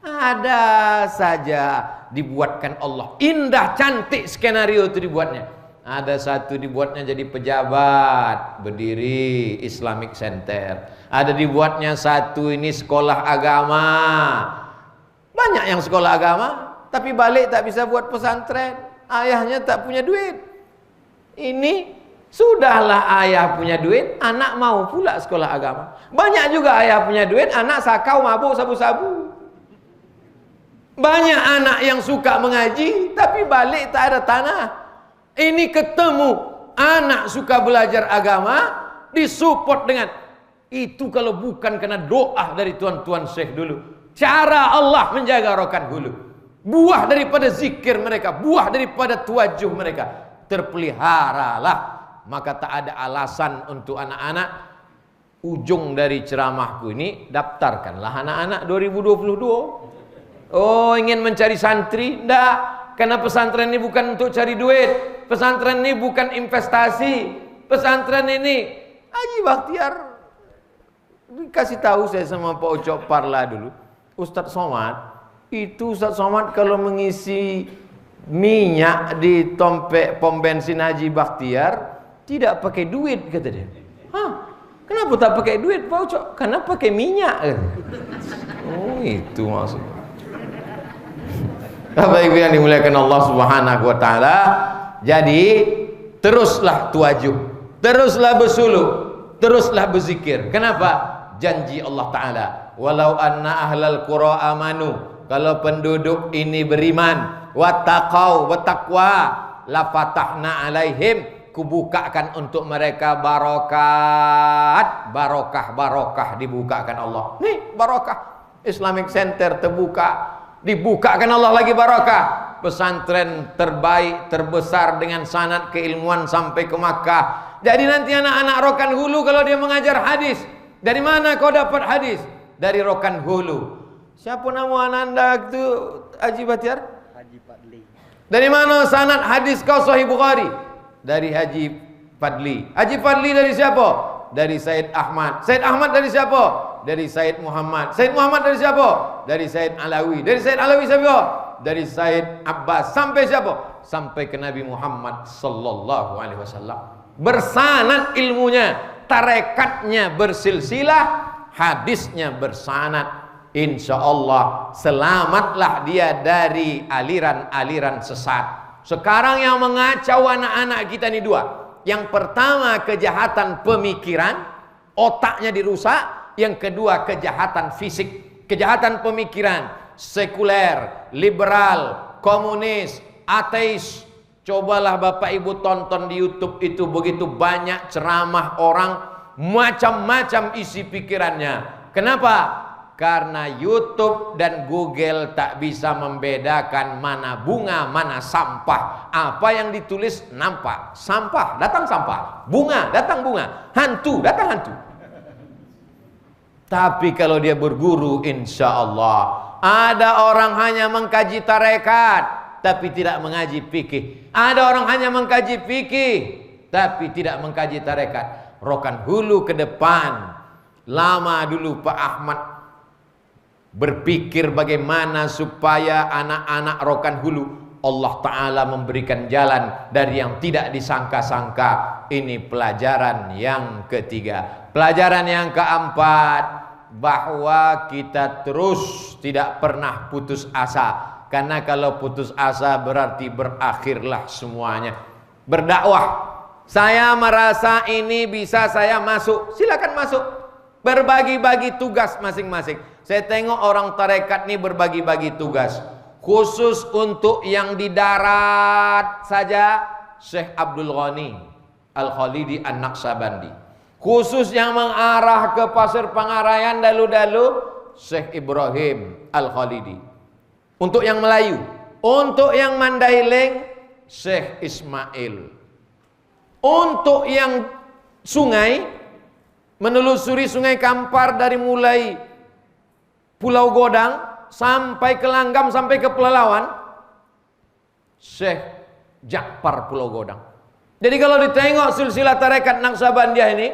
ada saja dibuatkan Allah. Indah cantik skenario itu dibuatnya. Ada satu dibuatnya jadi pejabat, berdiri Islamic Center. Ada dibuatnya satu ini sekolah agama. Banyak yang sekolah agama, tapi balik tak bisa buat pesantren. Ayahnya tak punya duit. Ini sudahlah ayah punya duit, anak mau pula sekolah agama. Banyak juga ayah punya duit, anak sakau, mabuk, sabu-sabu. Banyak anak yang suka mengaji, tapi balik tak ada tanah. Ini ketemu anak suka belajar agama, disupport dengan itu. Kalau bukan karena doa dari tuan-tuan syekh dulu, cara Allah menjaga Rokan Hulu, buah daripada zikir mereka, buah daripada tuajuh mereka terpeliharalah. Maka tak ada alasan untuk anak-anak. Ujung dari ceramahku ini, daftarkanlah anak-anak 2022. Oh, ingin mencari santri? Tidak, karena pesantren ini bukan untuk cari duit. Pesantren ini bukan investasi. Pesantren ini Haji Bakhtiar dikasih tahu saya sama Pak Ucok Parla dulu, Ustadz Somad, itu Ustadz Somad kalau mengisi minyak di tompek pom bensin Haji Bakhtiar tidak pakai duit, kata dia. Hah? Kenapa tak pakai duit Pak Ucok? Karena pakai minyak. Oh, itu maksudnya. Bapak Ibu yang dimuliakan Allah Subhanahu wa taala, jadi teruslah tuajuh, teruslah bersuluk, teruslah berzikir. Kenapa? Janji Allah taala, walau anna ahlal qura amanu, kalau penduduk ini beriman, wattaqau, bertakwa, la fatahna alaihim, kubukakan untuk mereka barokat, barokah dibukakan Allah. Nih barokah, Islamic Center terbuka, dibukakan Allah lagi barokah. Pesantren terbaik, terbesar dengan sanad keilmuan sampai ke Makkah. Jadi nanti anak-anak Rokan Hulu kalau dia mengajar hadis, dari mana kau dapat hadis? Dari Rokan Hulu. Siapa nama ananda itu Haji Bakhtiar? Haji Fadli. Dari mana sanad hadis kau Sahih Bukhari? Dari Haji Fadli. Haji Fadli dari siapa? Dari Said Ahmad. Said Ahmad dari siapa? Dari Said Muhammad. Said Muhammad dari siapa? Dari Said Alawi. Dari Said Alawi siapa? Dari Said Abbas. Sampai siapa? Sampai ke Nabi Muhammad sallallahu alaihi wasallam. Bersanad ilmunya, tarekatnya bersilsilah, hadisnya bersanad. Insya Allah selamatlah dia dari aliran-aliran sesat. Sekarang yang mengacau anak-anak kita ini dua. Yang pertama kejahatan pemikiran, otaknya dirusak. Yang kedua kejahatan fisik, kejahatan pemikiran, sekuler, liberal, komunis, ateis. Cobalah Bapak Ibu tonton di YouTube itu, begitu banyak ceramah orang, macam-macam isi pikirannya. Kenapa? Karena YouTube dan Google tak bisa membedakan mana bunga, mana sampah. Apa yang ditulis nampak sampah, datang sampah. Bunga, datang bunga. Hantu, datang hantu. Tapi kalau dia berguru, insya Allah ada orang hanya mengkaji tarekat tapi tidak mengaji fikih. Ada orang hanya mengkaji fikih tapi tidak mengkaji tarekat. Rokan Hulu ke depan. Lama dulu Pak Ahmad berpikir bagaimana supaya anak-anak Rokan Hulu Allah Ta'ala memberikan jalan dari yang tidak disangka-sangka. Ini pelajaran yang ketiga. Pelajaran yang keempat, bahwa kita terus tidak pernah putus asa. Karena kalau putus asa berarti berakhirlah semuanya. Berdakwah, saya merasa ini bisa saya masuk, silakan masuk. Berbagi-bagi tugas masing-masing. Saya tengok orang tarekat ini berbagi-bagi tugas. Khusus untuk yang di darat saja, Syekh Abdul Ghani Al-Khalidi An-Naqsabandi. Khusus yang mengarah ke Pasir Pangarayan dalu-dalu, Syekh Ibrahim Al-Khalidi. Untuk yang Melayu, untuk yang Mandailing, Syekh Ismail. Untuk yang sungai, menelusuri Sungai Kampar dari mulai Pulau Godang sampai ke Langgam sampai ke Pelalawan, Syekh Ja'far Pulau Godang. Jadi kalau ditengok silsilah tarekat Naqsabandiyah ini,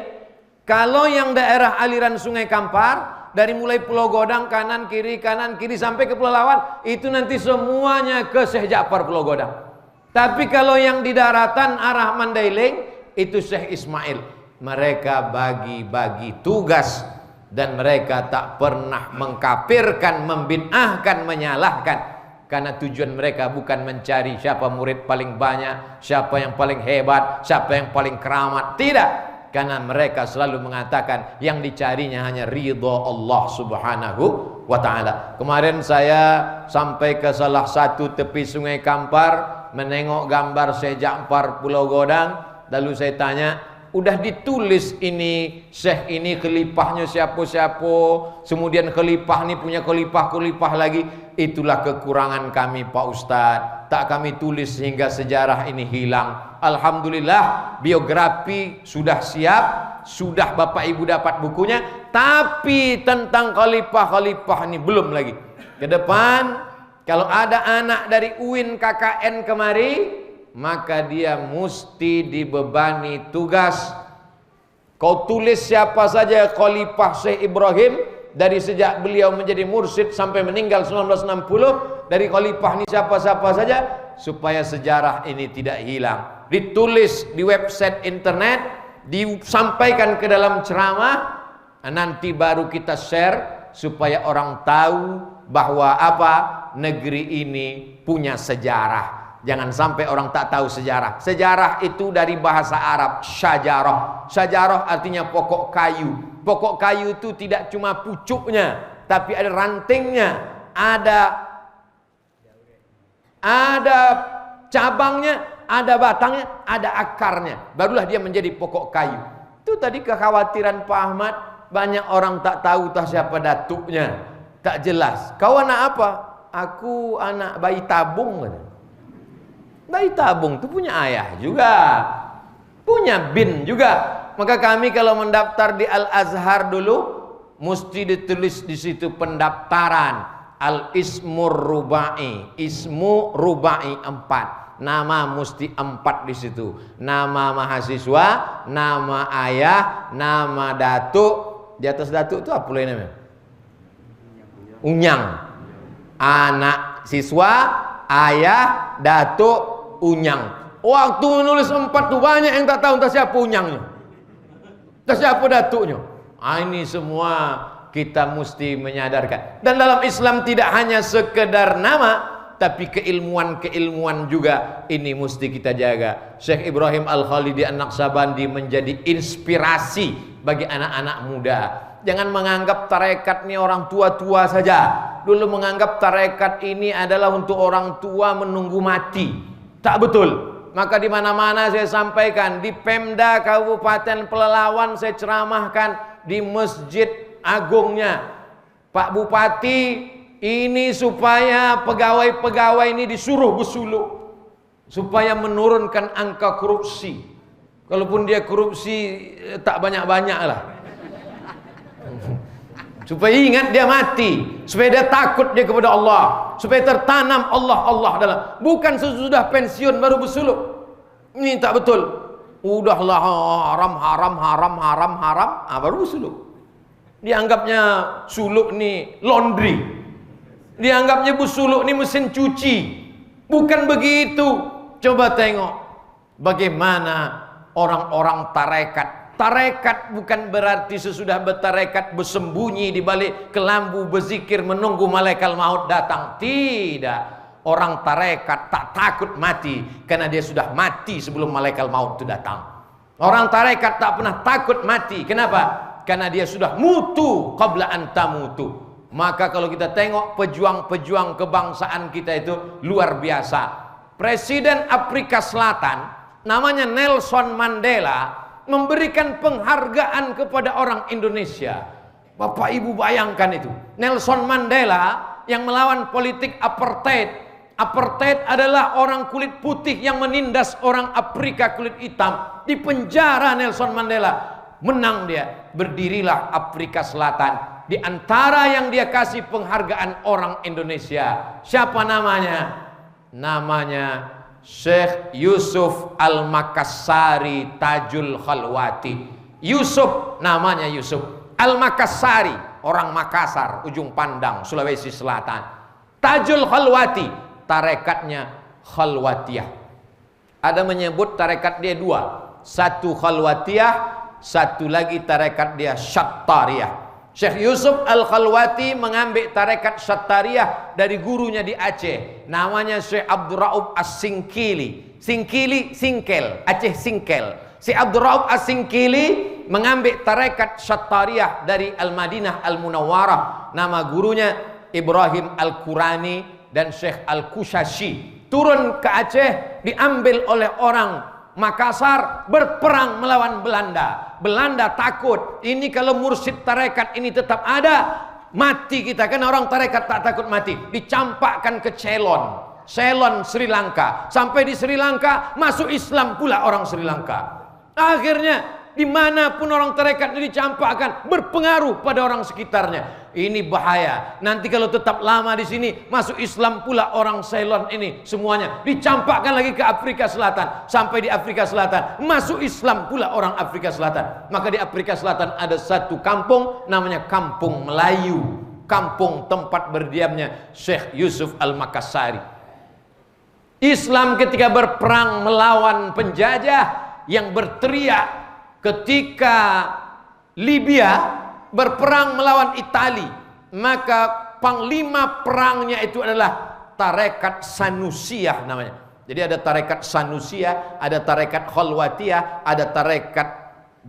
kalau yang daerah aliran Sungai Kampar dari mulai Pulau Godang kanan kiri sampai ke Pelalawan, itu nanti semuanya ke Syekh Ja'far Pulau Godang. Tapi kalau yang di daratan arah Mandailing, itu Syekh Ismail. Mereka bagi-bagi tugas dan mereka tak pernah mengkafirkan, membid'ahkan, menyalahkan. Karena tujuan mereka bukan mencari siapa murid paling banyak, siapa yang paling hebat, siapa yang paling keramat. Tidak. Karena mereka selalu mengatakan yang dicarinya hanya ridha Allah Subhanahu wa ta'ala. Kemarin saya sampai ke salah satu tepi Sungai Kampar, menengok gambar Syekh Ja'far Pulau Godang. Lalu saya tanya, udah ditulis ini Syekh ini khalifahnya siapa-siapa, kemudian khalifah ini punya khalifah lagi. Itulah kekurangan kami Pak Ustadz, tak kami tulis sehingga sejarah ini hilang. Alhamdulillah biografi sudah siap, sudah Bapak Ibu dapat bukunya, tapi tentang khalifah ini belum lagi. Ke depan kalau ada anak dari UIN KKN kemari, maka dia mesti dibebani tugas. Kau tulis siapa saja khalifah Syekh Ibrahim dari sejak beliau menjadi mursyid sampai meninggal 1960, dari khalifah ini siapa-siapa saja, supaya sejarah ini tidak hilang. Ditulis di website internet, disampaikan ke dalam ceramah, nanti baru kita share supaya orang tahu bahwa apa, negeri ini punya sejarah. Jangan sampai orang tak tahu sejarah. Sejarah itu dari bahasa Arab, syajarah. Syajarah artinya pokok kayu. Pokok kayu itu tidak cuma pucuknya, tapi ada rantingnya, ada cabangnya, ada batangnya, ada akarnya. Barulah dia menjadi pokok kayu. Itu tadi kekhawatiran Pak Ahmad, banyak orang tak tahu siapa datuknya, tak jelas. Kau anak apa? Aku anak bayi tabung. Bayi tabung itu punya ayah juga, punya bin juga. Maka kami kalau mendaftar di Al-Azhar dulu, mesti ditulis di situ pendaftaran Al-Ismur Rubai, Ismu Rubai 4. Nama mesti 4 di situ. Nama mahasiswa, nama ayah, nama datuk. Di atas datuk itu apa namanya? Unyang. Anak siswa, ayah, datuk, unyang. Waktu menulis 4 tuh banyak yang tak tahu entah siapa unyangnya, entah siapa datuknya. Ini semua kita mesti menyadarkan. Dan dalam Islam tidak hanya sekedar nama, tapi keilmuan juga ini mesti kita jaga. Syekh Ibrahim Al-Khalidi An-Naqsabandi menjadi inspirasi bagi anak-anak muda. Jangan menganggap tarekat ini orang tua-tua saja. Dulu menganggap tarekat ini adalah untuk orang tua menunggu mati. Tak betul. Maka di mana-mana saya sampaikan, di Pemda Kabupaten Pelalawan saya ceramahkan, di Masjid Agungnya Pak Bupati, ini supaya pegawai-pegawai ini disuruh bersuluk, supaya menurunkan angka korupsi. Kalaupun dia korupsi tak banyak-banyak lah, supaya ingat dia mati, supaya dia takut dia kepada Allah, supaya tertanam Allah dalam, bukan sesudah pensiun baru bersuluk. Ini tak betul. Udahlah haram, baru bersuluk. Dianggapnya suluk ni laundry, dianggapnya bersuluk ni mesin cuci. Bukan begitu. Coba tengok bagaimana orang-orang tarekat. Tarekat bukan berarti sesudah bertarekat bersembunyi di balik kelambu berzikir menunggu malaikat maut datang. Tidak. Orang tarekat tak takut mati karena dia sudah mati sebelum malaikat maut itu datang. Orang tarekat tak pernah takut mati. Kenapa? Karena dia sudah mutu qabla an tamutu. Maka kalau kita tengok pejuang-pejuang kebangsaan kita itu luar biasa. Presiden Afrika Selatan namanya Nelson Mandela memberikan penghargaan kepada orang Indonesia. Bapak Ibu bayangkan itu. Nelson Mandela yang melawan politik apartheid. Apartheid adalah orang kulit putih yang menindas orang Afrika kulit hitam. Di penjara Nelson Mandela. Menang dia. Berdirilah Afrika Selatan. Di antara yang dia kasih penghargaan orang Indonesia. Siapa namanya? Namanya Syekh Yusuf Al-Makassari Tajul Khalwati. Yusuf, namanya Yusuf Al-Makassari, orang Makassar, ujung pandang, Sulawesi Selatan. Tajul Khalwati, tarekatnya Khalwatiyah. Ada menyebut tarekat dia dua. Satu Khalwatiyah, satu lagi tarekat dia Syattariyah. Syekh Yusuf Al-Khalwati mengambil tarekat Syattariyah dari gurunya di Aceh. Namanya Syekh Abdurraub As-Singkili. Singkili, singkel, Aceh singkel. Syekh Abdurraub As-Singkili mengambil tarekat Syattariyah dari Al-Madinah Al-Munawwarah. Nama gurunya Ibrahim Al-Qurani dan Syekh Al-Kushashi. Turun ke Aceh, diambil oleh orang Makassar, berperang melawan Belanda. Belanda takut. Ini kalau mursyid tarekat ini tetap ada, mati kita. Kan orang tarekat tak takut mati. Dicampakkan ke Ceylon, Ceylon Sri Lanka. Sampai di Sri Lanka masuk Islam pula orang Sri Lanka. Akhirnya dimanapun orang tarekat ini dicampakkan, berpengaruh pada orang sekitarnya. Ini bahaya. Nanti kalau tetap lama di sini, masuk Islam pula orang Ceylon ini semuanya. Dicampakkan lagi ke Afrika Selatan. Sampai di Afrika Selatan, masuk Islam pula orang Afrika Selatan. Maka di Afrika Selatan ada satu kampung namanya Kampung Melayu. Kampung tempat berdiamnya Syekh Yusuf Al-Makassari. Islam ketika berperang melawan penjajah yang berteriak ketika Libya berperang melawan Itali, maka panglima perangnya itu adalah tarekat Sanusiyah namanya. Jadi ada tarekat Sanusiyah, ada tarekat Khalwatiyah, ada tarekat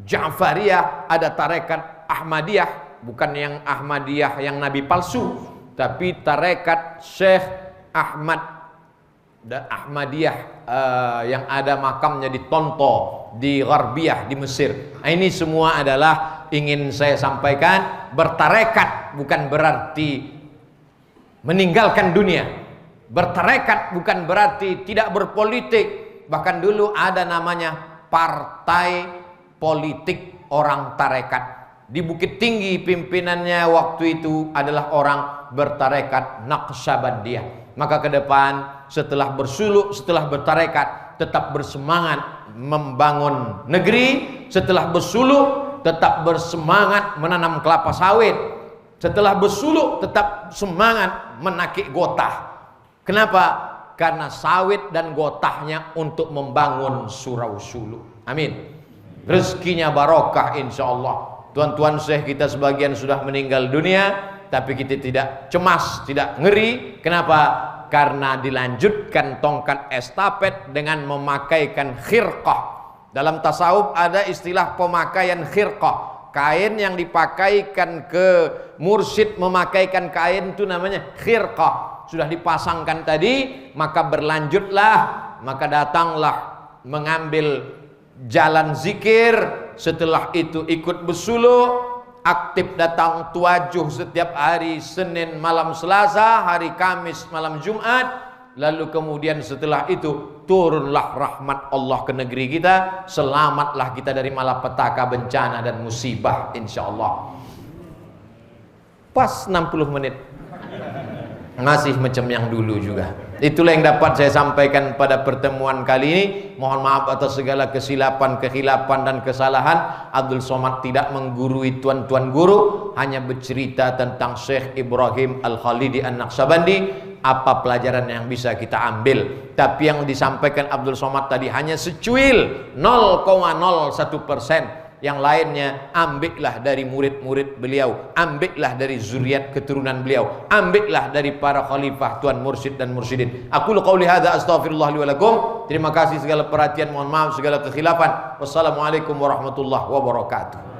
Ja'fariyah, ada tarekat Ahmadiyah. Bukan yang Ahmadiyah yang nabi palsu, tapi tarekat Syekh Ahmad dan Ahmadiyah yang ada makamnya di Tonto di Gharbiyah di Mesir. Nah, ini semua adalah ingin saya sampaikan, bertarekat bukan berarti meninggalkan dunia. Bertarekat bukan berarti tidak berpolitik. Bahkan dulu ada namanya partai politik orang tarekat. Di Bukit Tinggi pimpinannya waktu itu adalah orang bertarekat Naqsyabandiyah. Maka ke depan setelah bersuluk, setelah bertarekat, tetap bersemangat membangun negeri. Setelah bersuluk, tetap bersemangat menanam kelapa sawit. Setelah bersuluk, tetap semangat menakik gotah. Kenapa? Karena sawit dan gotahnya untuk membangun surau suluk. Amin. Rezekinya barokah insya Allah. Tuan-tuan syekh kita sebagian sudah meninggal dunia, tapi kita tidak cemas, tidak ngeri. Kenapa? Karena dilanjutkan tongkat estafet dengan memakaikan khirqah. Dalam tasawuf ada istilah pemakaian khirqah. Kain yang dipakaikan ke mursyid, memakaikan kain itu namanya khirqah. Sudah dipasangkan tadi, maka berlanjutlah, maka datanglah mengambil jalan zikir. Setelah itu ikut bersuluk, aktif datang tuajuh setiap hari Senin malam Selasa, hari Kamis malam Jumat. Lalu kemudian setelah itu turunlah rahmat Allah ke negeri kita, selamatlah kita dari malapetaka, bencana dan musibah insyaallah. Pas 60 menit. Masih macam yang dulu juga. Itulah yang dapat saya sampaikan pada pertemuan kali ini. Mohon maaf atas segala kesilapan, kehilapan dan kesalahan. Abdul Somad tidak menggurui tuan-tuan guru, hanya bercerita tentang Syekh Ibrahim Al-Khalidi An-Naqsyabandi. apa pelajaran yang bisa kita ambil. Tapi yang disampaikan Abdul Somad tadi hanya secuil 0,01%. Yang lainnya ambillah dari murid-murid beliau, ambillah dari zuriat keturunan beliau, ambillah dari para khalifah Tuan Mursyid dan Mursyidin. Aku qauli hadza astaghfirullah li wa lakum. Terima kasih segala perhatian, mohon maaf segala kekhilafan. Wassalamualaikum warahmatullahi wabarakatuh.